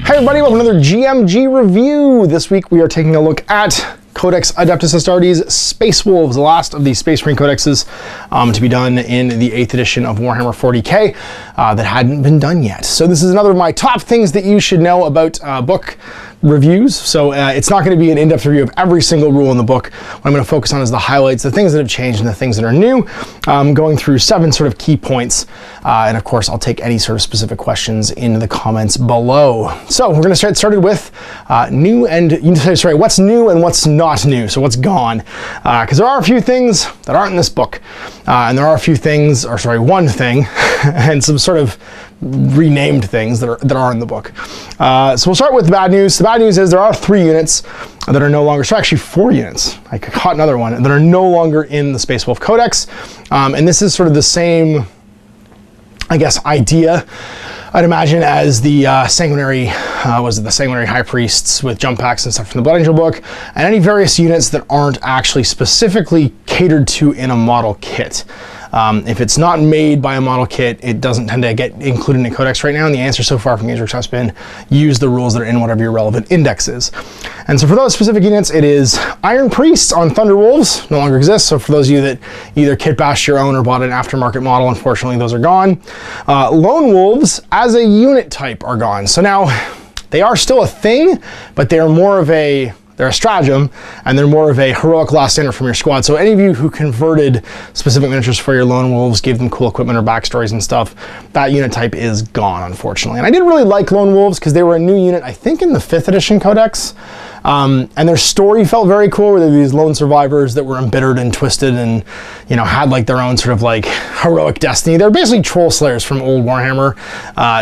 Hey everybody, welcome to another GMG review. This week we are taking a look at Codex Adeptus Astartes Space Wolves, the last of the Space Marine Codexes to be done in the 8th edition of Warhammer 40k that hadn't been done yet. So this is another of my top things that you should know about book reviews. So it's not going to be an in-depth review of every single rule in the book. What I'm going to focus on is the highlights, the things that have changed and the things that are new, going through 7 sort of key points. And of course, I'll take any sort of specific questions in the comments below. So we're going to get started with what's new and what's not new. So what's gone? Because there are a few things that aren't in this book. And there are a few things, or sorry, one thing, and some sort of renamed things that are in the book. So we'll start with the bad news. The bad news is there are 3 units that are no longer, so actually 4 units, I caught another one, that are no longer in the Space Wolf Codex. And this is sort of the same, I guess, idea, I'd imagine, as the sanguinary High Priests with jump packs and stuff from the Blood Angel book, and any various units that aren't actually specifically catered to in a model kit. If it's not made by a model kit, it doesn't tend to get included in the Codex right now, and the answer so far from GamesWorks has been use the rules that are in whatever your relevant index is. And so for those specific units, it is Iron Priests on Thunderwolves, no longer exists, so for those of you that either kit bashed your own or bought an aftermarket model, unfortunately those are gone. Lone Wolves as a unit type are gone. So now, they are still a thing, but they are more of a they're a stratagem, and they're more of a heroic last standard from your squad. So any of you who converted specific miniatures for your Lone Wolves, gave them cool equipment or backstories and stuff, that unit type is gone, unfortunately. And I did really like Lone Wolves because they were a new unit, I think in the 5th edition Codex. And their story felt very cool, where they're these lone survivors that were embittered and twisted and, you know, had like their own sort of like heroic destiny. They're basically troll slayers from old Warhammer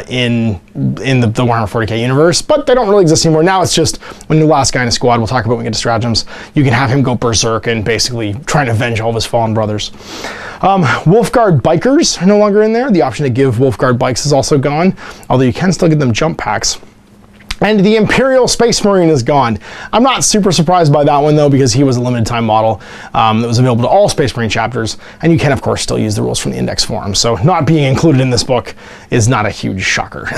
in the Warhammer 40k universe, but they don't really exist anymore. Now it's just when the last guy in a squad, we'll talk about when we get to stratagems, you can have him go berserk and basically try and avenge all of his fallen brothers. Wolfguard Bikers are no longer in there. The option to give Wolfguard Bikes is also gone, although you can still get them jump packs. And the Imperial Space Marine is gone. I'm not super surprised by that one though, because he was a limited time model that was available to all Space Marine chapters, and you can of course still use the rules from the index form. So not being included in this book is not a huge shocker.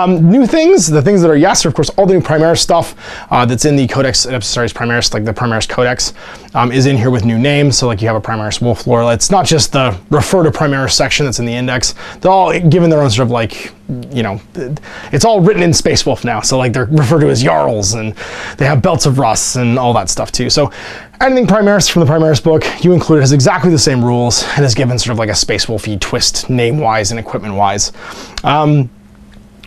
New things, the things that are yes, are of course all the new Primaris stuff that's in the Codex Adeptus Primaris, like the Primaris Codex, is in here with new names. So like you have a Primaris Wolf lore. It's not just the refer to Primaris section that's in the index. They're all given their own sort of like, you know, it's all written in Space Wolf now. So like they're referred to as Jarls, and they have belts of Russ and all that stuff too. So anything Primaris from the Primaris book, you include, has exactly the same rules and is given sort of like a Space Wolf-y twist name-wise and equipment-wise.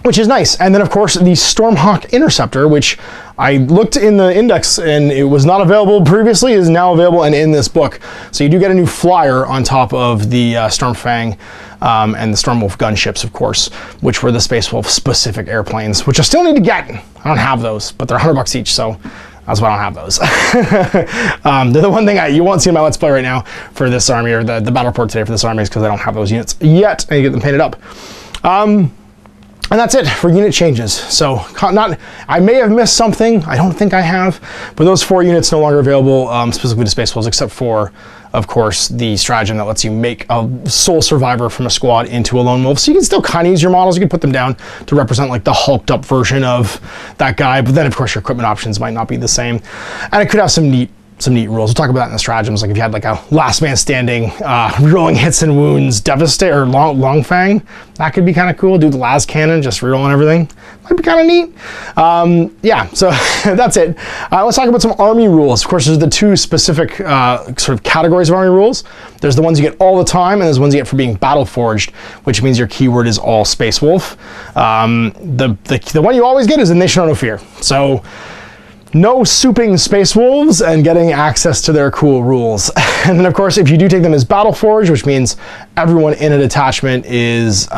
Which is nice. And then of course the Stormhawk Interceptor, which I looked in the index and it was not available previously, is now available and in this book. So you do get a new flyer on top of the Stormfang and the Stormwolf gunships, of course, which were the Space Wolf specific airplanes, which I still need to get. I don't have those, but they're $100 each, so that's why I don't have those. They're the one thing you won't see in my Let's Play right now for this army, or the battle report today for this army, is because I don't have those units yet. I need to get them painted up. And that's it for unit changes. So I may have missed something. I don't think I have, but those 4 units no longer available specifically to Space Wolves, except for, of course, the stratagem that lets you make a sole survivor from a squad into a Lone Wolf. So you can still kind of use your models. You can put them down to represent like the hulked up version of that guy, but then of course your equipment options might not be the same. And it could have some neat rules. We'll talk about that in the stratagems. Like if you had like a last man standing, rerolling hits and wounds, Devastator, or Long Fang, that could be kind of cool. Do the las cannon, just rerolling everything. Might be kind of neat. Yeah, so that's it. Let's talk about some army rules. Of course, there's the 2 specific sort of categories of army rules. There's the ones you get all the time, and there's the ones you get for being battle forged, which means your keyword is all Space Wolf. The one you always get is a Nation of No Fear. So no souping Space Wolves and getting access to their cool rules. And then of course, if you do take them as battle forged, which means everyone in a detachment is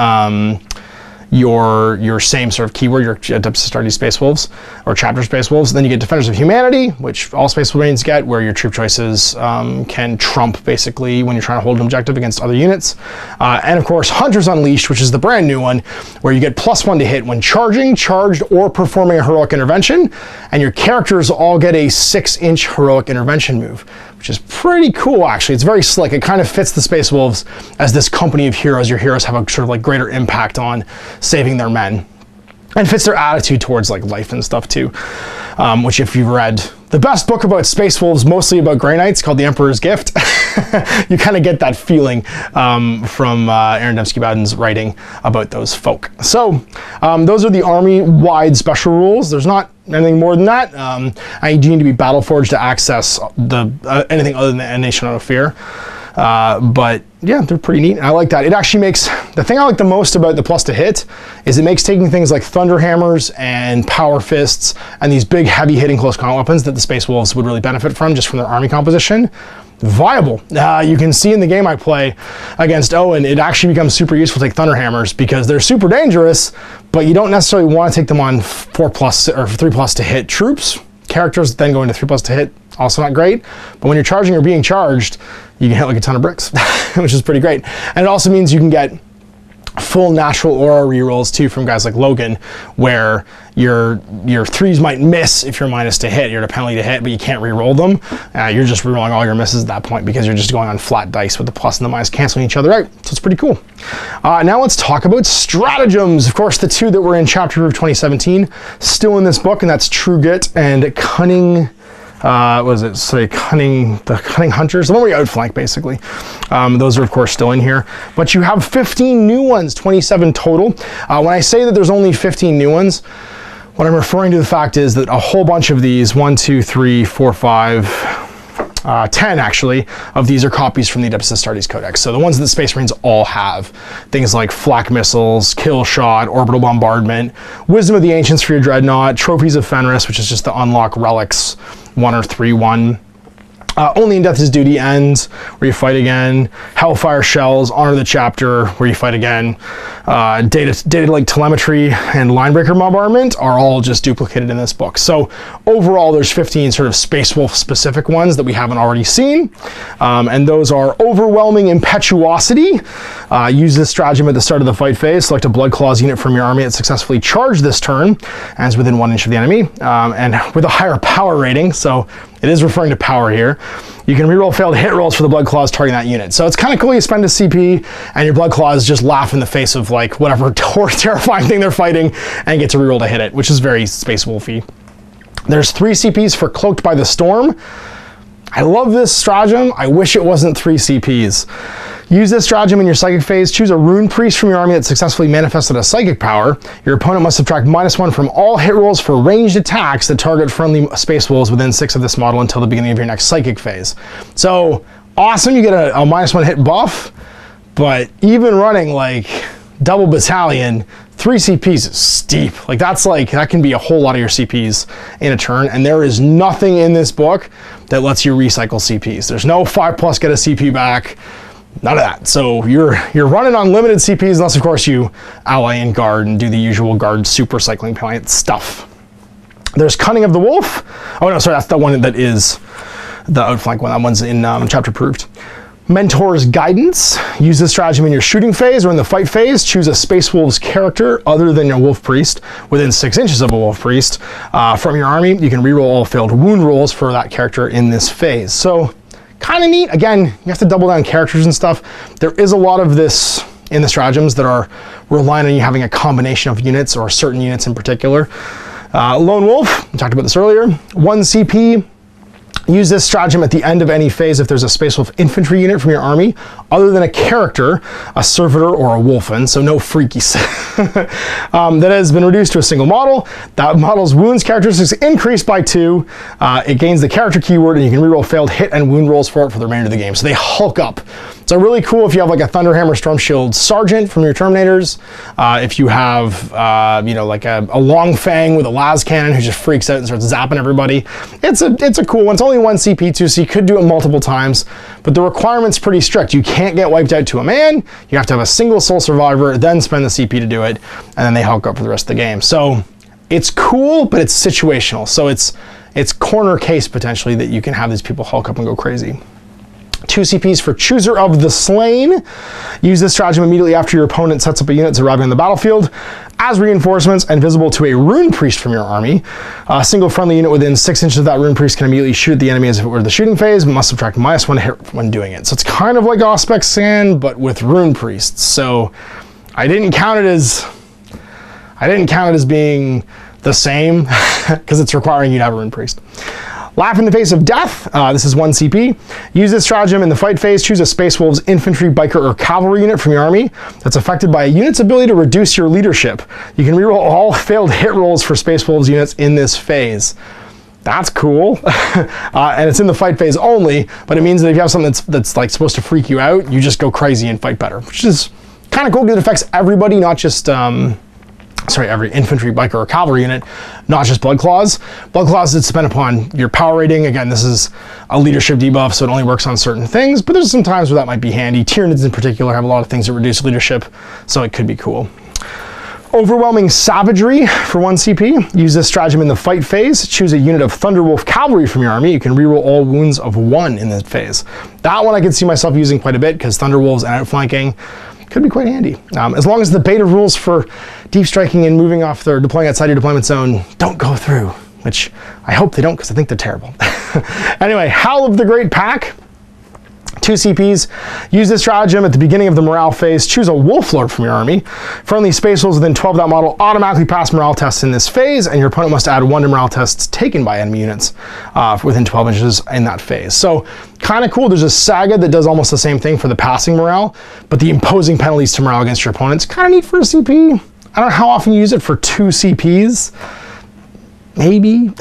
your same sort of keyword, your Adeptus Astartes Space Wolves, or Chapter Space Wolves. Then you get Defenders of Humanity, which all Space Marines get, where your troop choices can trump basically when you're trying to hold an objective against other units. And of course, Hunters Unleashed, which is the brand new one, where you get +1 to hit when charging, charged, or performing a heroic intervention. And your characters all get a 6-inch heroic intervention move, which is pretty cool, actually. It's very slick. It kind of fits the Space Wolves as this company of heroes. Your heroes have a sort of like greater impact on saving their men. and fits their attitude towards like life and stuff too. Which if you've read the best book about Space Wolves, mostly about Grey Knights, called The Emperor's Gift, you kind of get that feeling from Aaron Dembski-Bowden's writing about those folk. So those are the army-wide special rules. There's not anything more than that. I do need to be Battleforged to access the anything other than A Nation Out of Fear. But yeah, they're pretty neat. And I like that. It actually makes, the thing I like the most about the plus to hit is it makes taking things like Thunder Hammers and Power Fists and these big heavy hitting close combat weapons that the Space Wolves would really benefit from just from their army composition viable. You can see in the game I play against Owen, it actually becomes super useful to take Thunder Hammers because they're super dangerous, but you don't necessarily want to take them on 4+ or 3+ to hit troops. Characters then go into 3+ to hit, also not great. But when you're charging or being charged, you can hit like a ton of bricks, which is pretty great. And it also means you can get full natural aura rerolls too from guys like Logan, where your 3s might miss if you're minus to hit, you're at a penalty to hit, but you can't reroll them. You're just rerolling all your misses at that point because you're just going on flat dice with the plus and the minus canceling each other out. So it's pretty cool. Now let's talk about stratagems. Of course, the two that were in Chapter of 2017 still in this book, and that's True Grit and Cunning. What was it? Say the Cunning Hunters, the one where you outflank basically. Those are of course still in here, but you have 15 new ones, 27 total. When I say that there's only 15 new ones, what I'm referring to the fact is that a whole bunch of these, 1, 2, 3, 4, 5, 10 actually, of these are copies from the Adeptus Astartes Codex. So the ones that the Space Marines all have, things like flak missiles, kill shot, orbital bombardment, Wisdom of the Ancients for your Dreadnought, Trophies of Fenris, which is just the unlock relics 1 or 3/1. Only in Death is Duty ends, where you fight again. Hellfire Shells, Honor the Chapter, where you fight again. Data like Telemetry and Linebreaker Bombardment are all just duplicated in this book. So overall, there's 15 sort of Space Wolf specific ones that we haven't already seen. And those are Overwhelming Impetuosity. Use this stratagem at the start of the fight phase. Select a Blood Claws unit from your army that successfully charged this turn and is within 1 inch of the enemy. And with a higher power rating, so it is referring to power here. You can reroll failed hit rolls for the Blood Claws targeting that unit. So it's kind of cool. You spend a CP and your Blood Claws just laugh in the face of like whatever terrifying thing they're fighting and get to reroll to hit it, which is very Space Wolfy. There's 3 CPs for Cloaked by the Storm. I love this stratagem. I wish it wasn't 3 CPs. Use this stratagem in your Psychic phase. Choose a Rune Priest from your army that successfully manifested a Psychic power. Your opponent must subtract -1 from all hit rolls for ranged attacks that target friendly Space Wolves within 6 of this model until the beginning of your next Psychic phase. So awesome, you get a -1 hit buff, but even running like double battalion, 3 CPs is steep. That can be a whole lot of your CPs in a turn, and there is nothing in this book that lets you recycle CPs. There's no 5+ get a CP back. None of that. So you're running on limited CPs unless of course you ally and guard and do the usual guard super cycling point stuff. There's Cunning of the Wolf. Oh no, sorry, that's the one that is the outflank one. That one's in chapter approved. Mentor's Guidance. Use this stratagem in your shooting phase or in the fight phase. Choose a Space Wolves character other than your Wolf Priest within 6 inches of a Wolf Priest from your army. You can reroll all failed wound rolls for that character in this phase. So kind of neat. Again, you have to double down characters and stuff. There is a lot of this in the stratagems that are relying on you having a combination of units or certain units in particular. Lone Wolf, we talked about this earlier. 1 CP. Use this stratagem at the end of any phase if there's a Space Wolf infantry unit from your army, other than a character, a servitor, or a wolfen, so no freakies, that has been reduced to a single model. That model's wounds characteristics increase by 2. It gains the character keyword, and you can reroll failed hit and wound rolls for it for the remainder of the game. So they hulk up. So really cool if you have like a Thunderhammer Storm Shield Sergeant from your Terminators. If you have, like a Long Fang with a las cannon who just freaks out and starts zapping everybody. It's a cool one. It's only 1 CP too, so you could do it multiple times, but the requirement's pretty strict. You can't get wiped out to a man. You have to have a single soul survivor, then spend the CP to do it, and then they hulk up for the rest of the game. So it's cool, but it's situational. So it's corner case potentially that you can have these people hulk up and go crazy. 2 CPs for Chooser of the Slain. Use this stratagem immediately after your opponent sets up a unit arriving on the battlefield as reinforcements and visible to a Rune Priest from your army. A single friendly unit within 6 inches of that Rune Priest can immediately shoot the enemy as if it were the shooting phase, but must subtract -1 hit when doing it. So it's kind of like Auspex Sand, but with Rune Priests. So I didn't count it as, I didn't count it as being the same because it's requiring you to have a Rune Priest. Laugh in the Face of Death. This is 1 CP. Use this stratagem in the fight phase. Choose a Space Wolves infantry, biker, or cavalry unit from your army that's affected by a unit's ability to reduce your leadership. You can reroll all failed hit rolls for Space Wolves units in this phase. That's cool. And it's in the fight phase only, but it means that if you have something that's like supposed to freak you out, you just go crazy and fight better, which is kind of cool because it affects everybody, not just every infantry, biker, or cavalry unit, not just Blood Claws. Blood Claws is depend upon your power rating. Again, this is a leadership debuff, so it only works on certain things, but there's some times where that might be handy. Tyranids in particular have a lot of things that reduce leadership, so it could be cool. Overwhelming Savagery for 1 CP. Use this stratagem in the fight phase. Choose a unit of Thunderwolf cavalry from your army. You can reroll all wounds of 1 in this phase. That one I can see myself using quite a bit because Thunderwolves and outflanking could be quite handy. As long as the beta rules for deep striking and moving off or deploying outside your deployment zone don't go through, which I hope they don't because I think they're terrible. Anyway, Howl of the Great Pack. 2 CPs. Use this stratagem at the beginning of the morale phase. Choose a Wolf Lord from your army. Friendly Space Wolves within 12 of that model automatically pass morale tests in this phase, and your opponent must add 1 to morale tests taken by enemy units within 12 inches in that phase. So kind of cool. There's a saga that does almost the same thing for the passing morale, but the imposing penalties to morale against your opponents, kind of neat for a CP. I don't know how often you use it for 2 CPs. Maybe.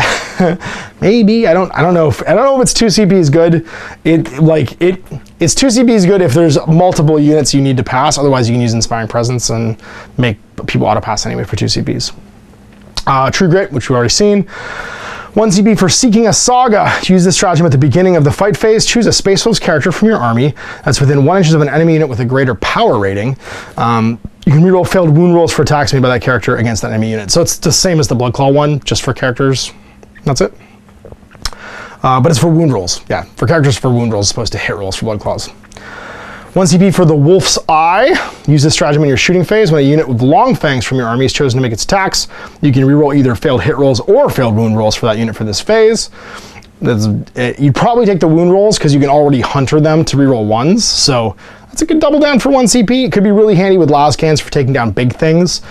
Maybe. I don't know if it's 2 CPs good. It's 2 CPs good if there's multiple units you need to pass. Otherwise you can use Inspiring Presence and make people auto pass anyway for 2 CPs. True Grit, which we've already seen. 1 CP for Seeking a Saga. Use this stratagem at the beginning of the fight phase. Choose a Space Wolves character from your army that's within 1 inch of an enemy unit with a greater power rating. You can reroll failed wound rolls for attacks made by that character against that enemy unit. So it's the same as the Blood Claw one, just for characters. That's it. But it's for wound rolls. Yeah, for characters for wound rolls as opposed to hit rolls for Blood Claws. 1 CP for the Wolf's Eye. Use this stratagem in your shooting phase. When a unit with long fangs from your army is chosen to make its attacks, you can reroll either failed hit rolls or failed wound rolls for that unit for this phase. You'd probably take the wound rolls because you can already hunter them to reroll 1s. So that's a good double down for 1 CP. It could be really handy with Lascans for taking down big things.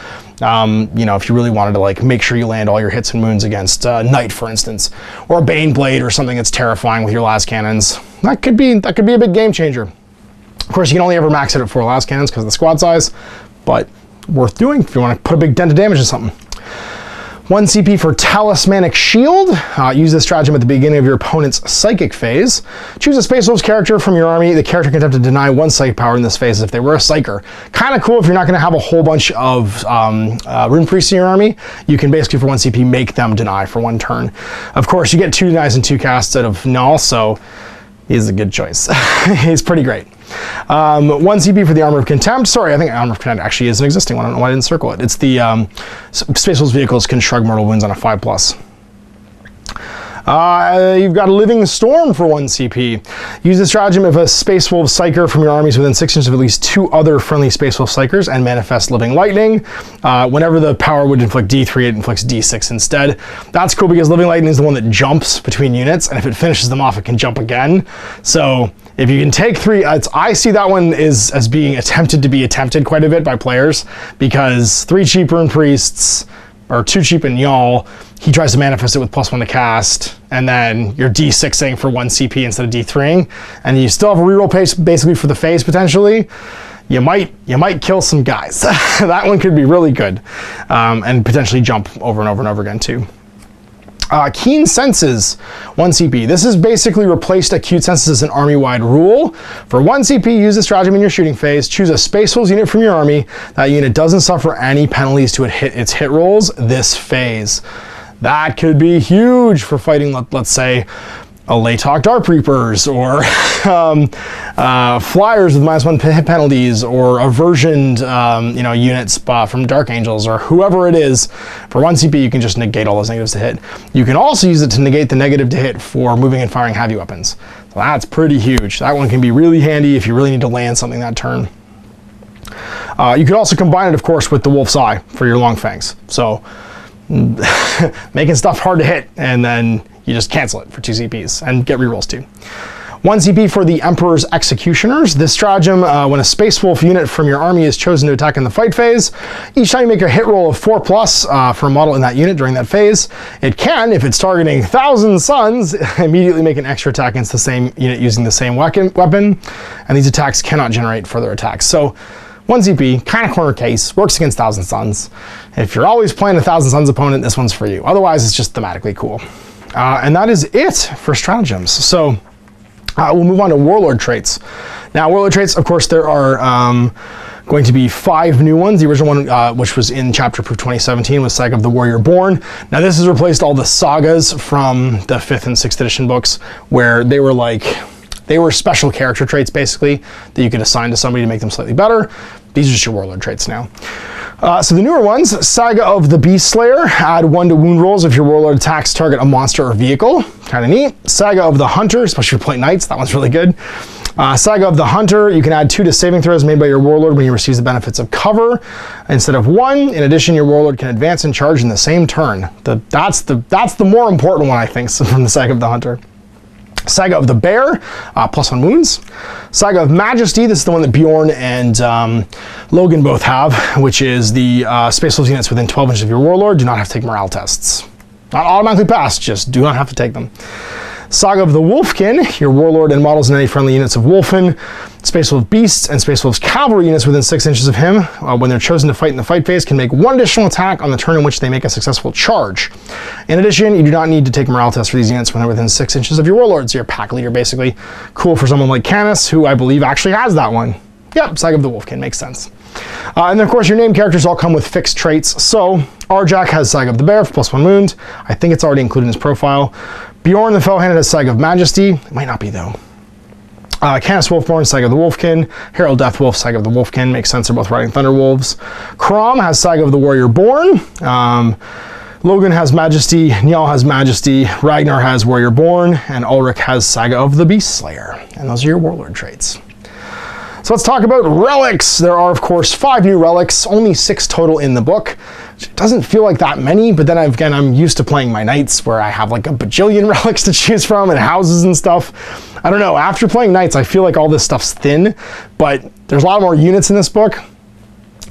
You know, if you really wanted to like make sure you land all your hits and wounds against Knight, for instance, or a Bane Blade or something that's terrifying with your Lascannons, that could be a big game changer. Of course, you can only ever max it at 4 Lascannons because of the squad size, but worth doing if you want to put a big dent of damage in something. 1 CP for Talismanic Shield. Use this stratagem at the beginning of your opponent's psychic phase. Choose a Space Wolves character from your army. The character can attempt to deny 1 psychic power in this phase if they were a psyker. Kind of cool if you're not going to have a whole bunch of Rune Priests in your army. You can basically, for 1 CP, make them deny for 1 turn. Of course, you get 2 denies and 2 casts out of Null, so he's a good choice. He's pretty great. 1 CP for the Armor of Contempt. Sorry, I think Armor of Contempt actually is an existing one. I don't know why I didn't circle it. It's the Space Wolves vehicles can shrug mortal wounds on a 5+. You've got a Living Storm for 1 CP. Use the stratagem if a Space Wolf Psyker from your armies within 6 inches of at least 2 other friendly Space Wolf Psykers and manifest Living Lightning. Whenever the power would inflict D3, it inflicts D6 instead. That's cool because Living Lightning is the one that jumps between units, and if it finishes them off, it can jump again. So if you can take 3, I see that one as being attempted quite a bit by players because 3 cheap Rune Priests, or 2 cheap in Y'all, he tries to manifest it with +1 to cast, and then you're D6ing for 1 CP instead of D3ing, and you still have a reroll pace basically for the phase potentially. You might kill some guys. That one could be really good, and potentially jump over and over and over again too. Keen Senses, 1 CP. This has basically replaced Acute Senses as an army-wide rule. For 1 CP, use this stratagem in your shooting phase. Choose a Space Wolves unit from your army. That unit doesn't suffer any penalties to its hit rolls this phase. That could be huge for fighting, let's say, a Laytalk Dark Reapers, or flyers with -1 hit penalties, or aversioned units from Dark Angels, or whoever it is. For 1 CP, you can just negate all those negatives to hit. You can also use it to negate the negative to hit for moving and firing heavy weapons. So that's pretty huge. That one can be really handy if you really need to land something that turn. You could also combine it, of course, with the Wolf's Eye for your long fangs. So making stuff hard to hit, and then you just cancel it for 2 CPs and get rerolls too. 1 CP for the Emperor's Executioners. This stratagem, when a Space Wolf unit from your army is chosen to attack in the fight phase, each time you make a hit roll of 4+ for a model in that unit during that phase, it can, if it's targeting 1,000 suns, immediately make an extra attack against the same unit using the same weapon, and these attacks cannot generate further attacks. So 1 CP, kind of corner case, works against 1,000 suns. If you're always playing a 1,000 suns opponent, this one's for you. Otherwise, it's just thematically cool. And that is it for stratagems. So we'll move on to Warlord traits. Now, Warlord traits, of course, there are going to be 5 new ones. The original one, which was in Chapter Proof 2017, was Saga of the Warrior Born. Now, this has replaced all the sagas from the 5th and 6th edition books, where they were special character traits, basically, that you could assign to somebody to make them slightly better. These are just your Warlord traits now. So the newer ones, Saga of the Beast Slayer, add 1 to wound rolls if your Warlord attacks target a monster or vehicle. Kind of neat. Saga of the Hunter, especially if you play Knights, that one's really good. Saga of the Hunter, you can add 2 to saving throws made by your Warlord when he receives the benefits of cover instead of 1. In addition, your Warlord can advance and charge in the same turn. That's the more important one, I think, from the Saga of the Hunter. Saga of the Bear, +1 wounds. Saga of Majesty, this is the one that Bjorn and Logan both have, which is the Space Wolves units within 12 inches of your Warlord do not have to take morale tests. Not automatically passed, just do not have to take them. Saga of the Wolfkin, your Warlord and models in any friendly units of Wolfen, Space Wolf Beasts, and Space Wolf's cavalry units within 6 inches of him, when they're chosen to fight in the fight phase, can make 1 additional attack on the turn in which they make a successful charge. In addition, you do not need to take morale tests for these units when they're within 6 inches of your Warlord, so your pack leader, basically. Cool for someone like Canis, who I believe actually has that one. Yep, Saga of the Wolfkin, makes sense. And then, of course, your named characters all come with fixed traits. So, Arjak has Saga of the Bear for +1 wound. I think it's already included in his profile. Bjorn the Fellhanded has Saga of Majesty. It might not be, though. Canis Wolfborn, Saga of the Wolfkin. Harold Deathwolf, Saga of the Wolfkin. Makes sense, they're both riding Thunder Wolves. Krom has Saga of the Warrior Born. Logan has Majesty. Njal has Majesty. Ragnar has Warrior Born. And Ulrich has Saga of the Beast Slayer. And those are your Warlord traits. So let's talk about relics. There are, of course, 5 new relics, only 6 total in the book. It doesn't feel like that many, but then again, I'm used to playing my Knights where I have like a bajillion relics to choose from and houses and stuff. I don't know, after playing Knights, I feel like all this stuff's thin, but there's a lot more units in this book.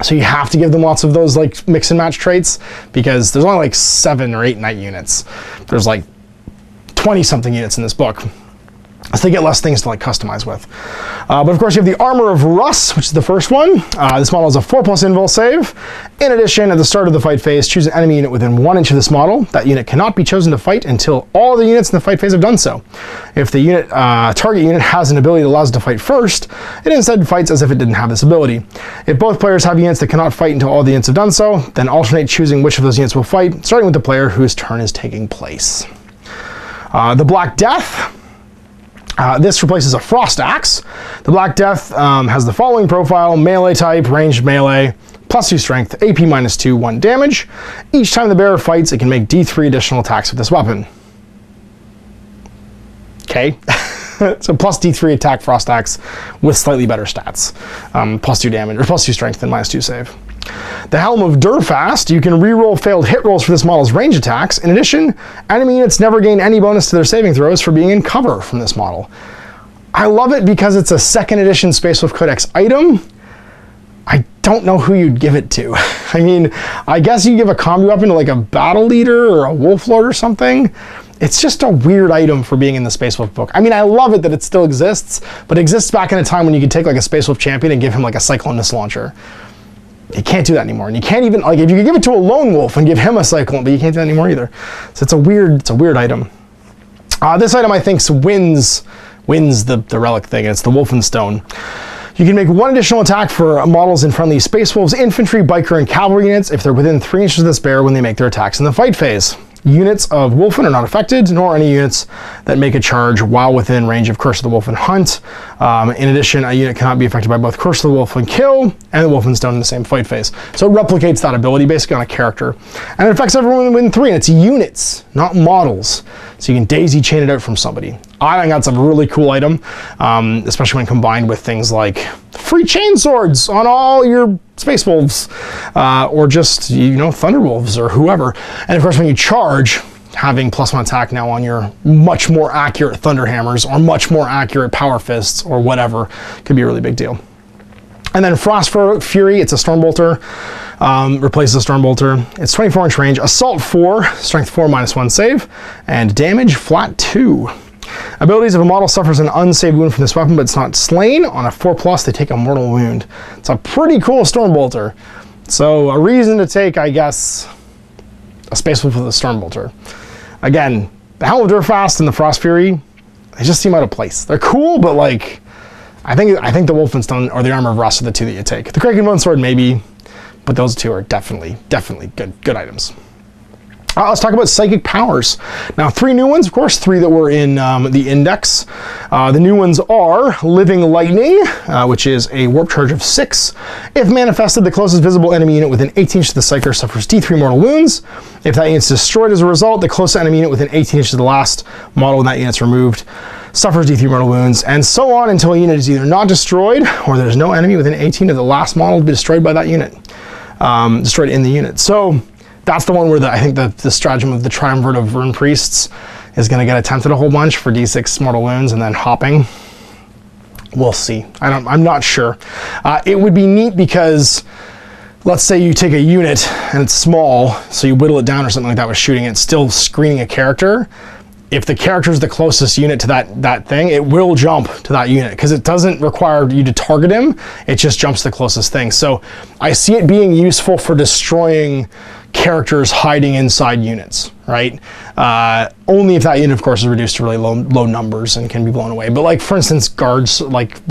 So you have to give them lots of those like mix and match traits because there's only like 7 or 8 Knight units. There's like 20 something units in this book. So they get less things to like customize with. But of course you have the Armor of Russ, which is the first one. This model is a 4+ invul save. In addition, at the start of the fight phase, choose an enemy unit within 1 inch of this model. That unit cannot be chosen to fight until all the units in the fight phase have done so. If the unit target unit has an ability that allows it to fight first, it instead fights as if it didn't have this ability. If both players have units that cannot fight until all the units have done so, then alternate choosing which of those units will fight, starting with the player whose turn is taking place. The Black Death. This replaces a Frost Axe. The Black Death has the following profile: melee type, ranged melee, +2 strength, AP -2, 1 damage. Each time the bearer fights, it can make D3 additional attacks with this weapon. Okay. So +D3 attack Frost Axe with slightly better stats. +2 damage, or +2 strength and -2 save. The Helm of Durfast, you can reroll failed hit rolls for this model's range attacks. In addition, enemy units never gain any bonus to their saving throws for being in cover from this model. I love it because it's a 2nd edition Space Wolf Codex item. I don't know who you'd give it to. I mean, I guess you give a combi weapon to like a battle leader or a wolf lord or something. It's just a weird item for being in the Space Wolf book. I mean, I love it that it still exists, but it exists back in a time when you could take like a Space Wolf champion and give him like a Cyclone missile launcher. You can't do that anymore. And you can't even, like, if you could give it to a lone wolf and give him a Cyclone, but you can't do that anymore either. So it's a weird item. This item, I think, wins the relic thing. It's the Wolfenstone. You can make 1 additional attack for models in friendly Space Wolves, infantry, biker, and cavalry units if they're within 3 inches of this bear when they make their attacks in the fight phase. Units of Wolfen are not affected, nor any units that make a charge while within range of Curse of the Wolf and Hunt. In addition, a unit cannot be affected by both Curse of the Wolf and Kill and the Wolfenstone in the same fight phase. So it replicates that ability basically on a character. And it affects everyone within 3, and it's units, not models. So you can daisy chain it out from somebody. I think that's a really cool item, especially when combined with things like free chain swords on all your Space Wolves, or just, you know, Thunder Wolves or whoever. And of course, when you charge, having +1 attack now on your much more accurate Thunder Hammers or much more accurate Power Fists or whatever could be a really big deal. And then Frost Fury, it's a Stormbolter, replaces a Stormbolter. It's 24-inch range, Assault 4, Strength 4, -1 save, and damage flat 2. Abilities: if a model suffers an unsaved wound from this weapon but it's not slain, on a 4+, they take a mortal wound. It's a pretty cool Stormbolter. So a reason to take, I guess, a Space Wolf with a Stormbolter. Again, the Helm of Durfast and the Frost Fury, they just seem out of place. They're cool, but like, I think the Wolfenstone or the Armor of Rust are the two that you take. The Kraken Bone Sword maybe, but those two are definitely good items. Let's talk about psychic powers. Now, 3 new ones, of course, 3 that were in the index. The new ones are Living Lightning, which is a warp charge of 6. If manifested, the closest visible enemy unit within 18 inches of the Psyker suffers D3 mortal wounds. If that unit's destroyed as a result, the closest enemy unit within 18 inches of the last model when that unit's removed suffers D3 mortal wounds, and so on until a unit is either not destroyed or there's no enemy within 18 of the last model to be destroyed by that unit, destroyed in the unit. So that's the one where I think the stratagem of the Triumvirate of Rune Priests is going to get attempted a whole bunch for D6 mortal wounds and then hopping. We'll see. I'm not sure. It would be neat because let's say you take a unit and it's small, so you whittle it down or something like that with shooting it, still screening a character. If the character is the closest unit to that thing, it will jump to that unit because it doesn't require you to target him. It just jumps to the closest thing. So I see it being useful for destroying characters hiding inside units, right? Only if that unit, of course, is reduced to really low numbers and can be blown away. But like, for instance, guards, like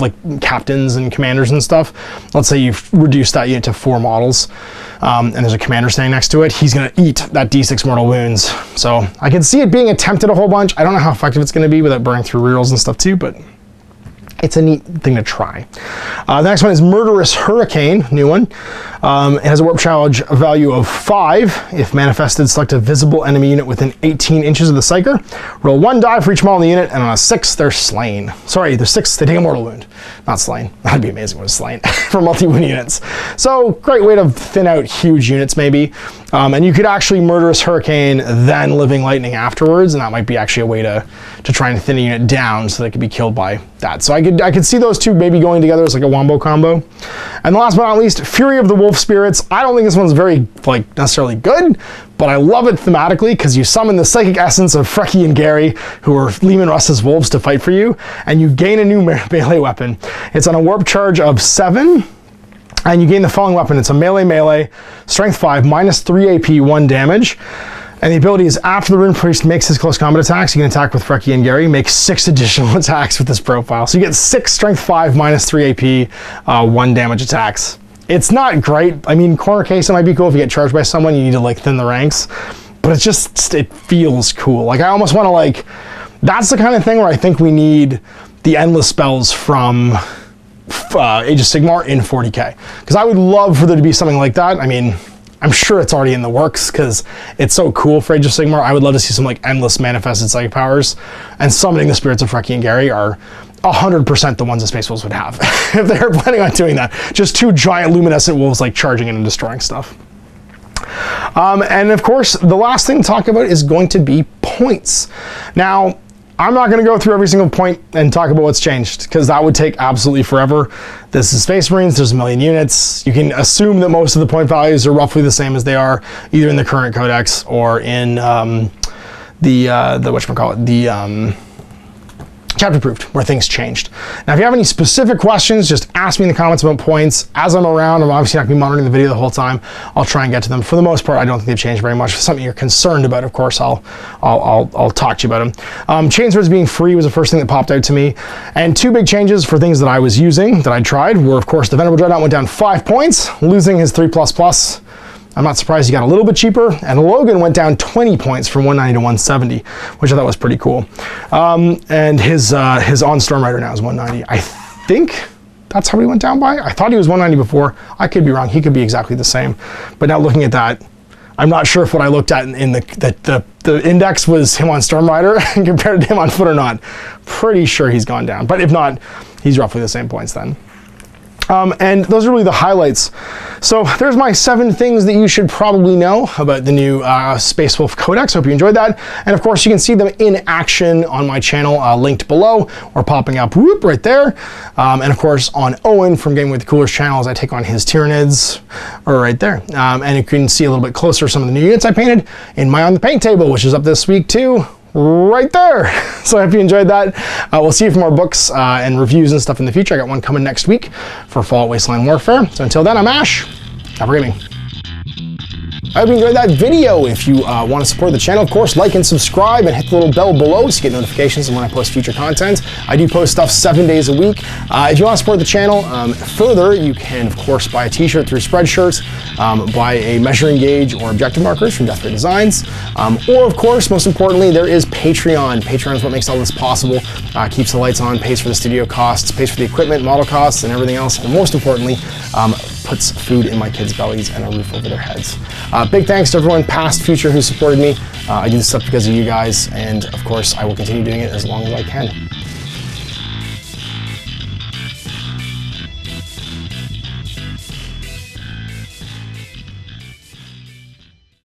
captains and commanders and stuff, let's say you've reduced that unit to 4 models, and there's a commander standing next to it, he's gonna eat that D6 mortal wounds. So I can see it being attempted a whole bunch. I don't know how effective it's gonna be without burning through rerolls and stuff too, but it's a neat thing to try. The next one is Murderous Hurricane, new one. It has a warp challenge value of 5. If manifested, select a visible enemy unit within 18 inches of the Psyker. Roll 1 die for each model in the unit, and on a 6, they're slain. Sorry, they're 6, they take a mortal wound. Not slain. That'd be amazing when it's slain for multi-wound units. So, great way to thin out huge units, maybe. And you could actually Murderous Hurricane, then Living Lightning afterwards, and that might be actually a way to try and thin a unit down so they could be killed by that. So I could see those two maybe going together as like a wombo combo. And the last but not least, Fury of the Wolf Spirits. I don't think this one's very necessarily good, but I love it thematically because you summon the psychic essence of Frecky and Gary, who are Leman Russ's wolves, to fight for you, and you gain a new melee weapon. It's on a warp charge of 7. And you gain the following weapon. It's a melee, strength 5, -3 AP, 1 damage. And the ability is after the Rune Priest makes his close combat attacks, you can attack with Frecky and Gary, make 6 additional attacks with this profile. So you get 6 strength 5, -3 AP, 1 damage attacks. It's not great. I mean, corner case, it might be cool if you get charged by someone, you need to like thin the ranks, but it feels cool. Like I almost want to that's the kind of thing where I think we need the endless spells from Age of Sigmar in 40k, because I would love for there to be something like that. I mean, I'm sure it's already in the works because it's so cool for Age of Sigmar. I would love to see some like endless manifested psychic powers, and summoning the spirits of Frecky and Gary are 100% the ones the Space Wolves would have if they're planning on doing that. Just 2 giant luminescent wolves like charging in and destroying stuff. And of course, the last thing to talk about is going to be points. Now, I'm not going to go through every single point and talk about what's changed, because that would take absolutely forever. This is Space Marines, there's a million units. You can assume that most of the point values are roughly the same as they are either in the current Codex or in the chapter approved, where things changed. Now, if you have any specific questions, just ask me in the comments about points. As I'm around, I'm obviously not going to be monitoring the video the whole time. I'll try and get to them. For the most part, I don't think they've changed very much. If it's something you're concerned about, of course, I'll talk to you about them. Chainswords being free was the first thing that popped out to me. And 2 big changes for things that I was using, that I tried, were, of course, the Venerable Dreadnought went down 5 points, losing his 3++. I'm not surprised he got a little bit cheaper, and Logan went down 20 points from 190 to 170, which I thought was pretty cool. And his on Storm Rider now is 190. I think that's how he went down by. I thought he was 190 before. I could be wrong. He could be exactly the same. But now looking at that, I'm not sure if what I looked at in the index was him on Storm Rider compared to him on foot or not. Pretty sure he's gone down. But if not, he's roughly the same points then. And those are really the highlights. So there's my 7 things that you should probably know about the new Space Wolf Codex. Hope you enjoyed that. And of course, you can see them in action on my channel, linked below, or popping up whoop right there. And of course, on Owen from Gaming with the Coolers channel, as I take on his Tyranids, or right there. And you can see a little bit closer some of the new units I painted in my On the Paint table, which is up this week too. Right there. So I hope you enjoyed that. We'll see you for more books and reviews and stuff in the future. I got one coming next week for Fallout Wasteland Warfare. So until then, I'm Ash. Happy gaming. I hope you enjoyed that video. If you want to support the channel, of course, like and subscribe and hit the little bell below to get notifications when I post future content. I do post stuff 7 days a week. If you want to support the channel further, you can, of course, buy a t-shirt through Spreadshirt, buy a measuring gauge or objective markers from Death Ray Designs, or, of course, most importantly, there is Patreon. Patreon is what makes all this possible, keeps the lights on, pays for the studio costs, pays for the equipment, model costs, and everything else, and most importantly, puts food in my kids' bellies and a roof over their heads. Big thanks to everyone, past, future, who supported me. I do this stuff because of you guys, and of course, I will continue doing it as long as I can.